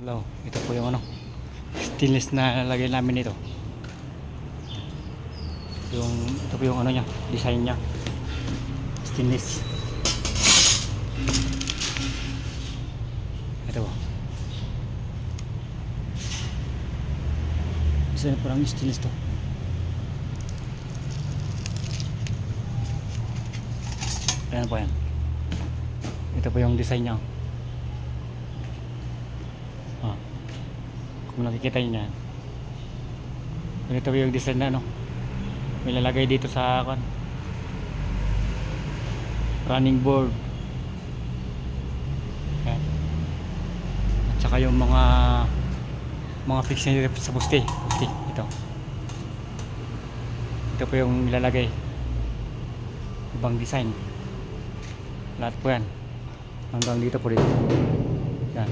Hello, ito po yung stainless na lalagay namin ito. Ito po yung niya, design niya. Stainless. Ito po. Design po ng stainless to. Ayan po yan. Ito po yung design niya. Kung nakikita nyo yan, ganito po yung design na may lalagay dito sa running board. Yan. At saka yung mga fix na sa poste. Ito po yung ilalagay, ibang design lahat po yan hanggang dito po. Yan,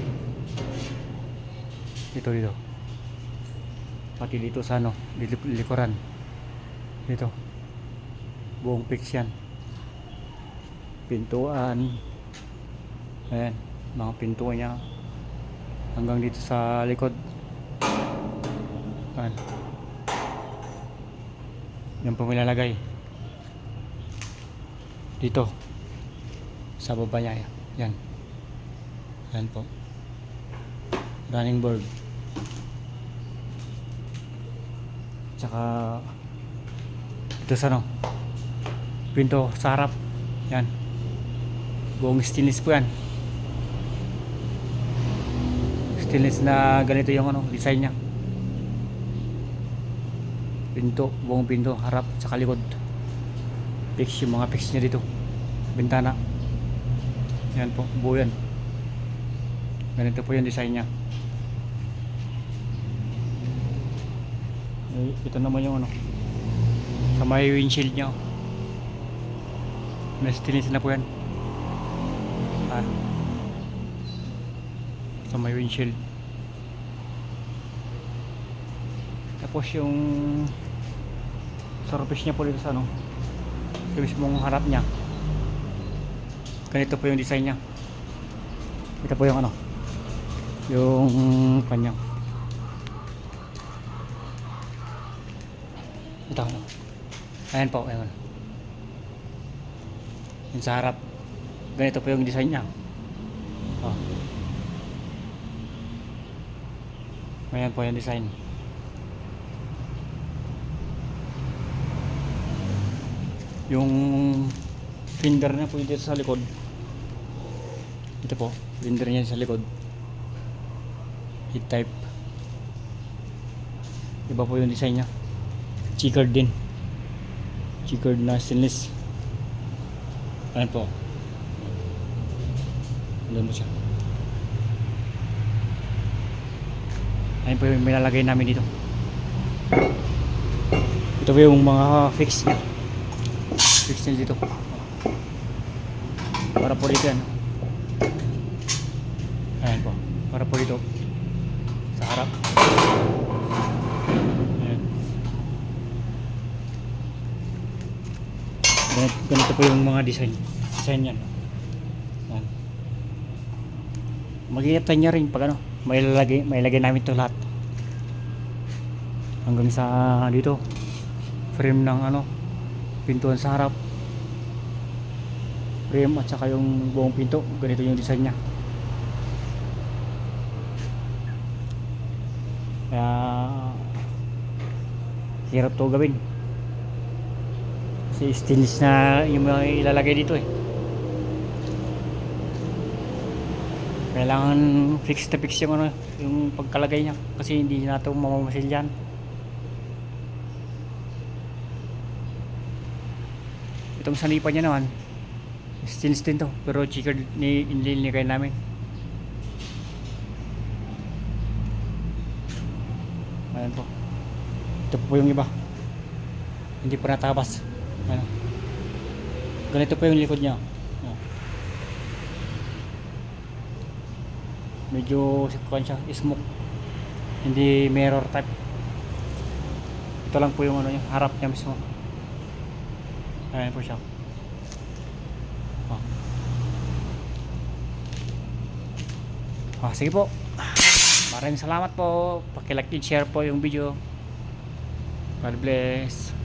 dito pati dito sa likuran dito, buong fix yan. Pintuan, ayan, mga pintuan niya hanggang dito sa likod. Ayan, yan po nilalagay dito sa baba niya. Yan, yan po, running board. Tsaka ito sa pinto sa harap. Yan, buong stainless po yan. Stainless na ganito yung design nya. Pinto, buong pinto, harap tsaka likod. Fix yung mga fix nya dito. Bintana. Yan po, buo yan. Ganito po yung design nya. Ito naman yung sa may windshield nya. May stainless na po yan. Sa may windshield. Tapos yung surface nya po dito sa sa mismong harap nya. Ganito po yung design nya. Ito po yung yung kanyang ito ayan po, ayan. Yung sa harap, ganito po yung design nya. Ayan po yung design. Yung fender na po dito sa likod. Ito po, fender niya sa likod. Heat type. Iba po yung design nya. Checkered din. Checkered na stainless. Ayan po. Ayan po siya. Ayan po yung nilalagay namin dito. Ito po yung mga fix niya. Fix niya dito. Para po dito yan. Ayan po. Para po dito. Sa harap. Ganito po yung mga design yan. Yan. Mag-iiptan niya rin pag may lagay namin to lahat hanggang sa dito frame ng pintuan sa harap, frame at saka yung buong pinto. Ganito yung design nya. Kaya hirap to gawin. Stainless na yung mga ilalagay dito Kailangan fix na fix yung pagkalagay niya kasi hindi na ito mamamasil yan. Itong sanipan niya naman stainless din to, pero checkered niligay namin. Ayan po. Ito po yung iba, hindi pa natabas. Ganito po yung likod niya. Medyo siya, smoke, hindi mirror type. Ito lang po yung harap niya mismo. Ayan po siya. Sige po. Maraming salamat po. Paki-like and share po yung video. God bless.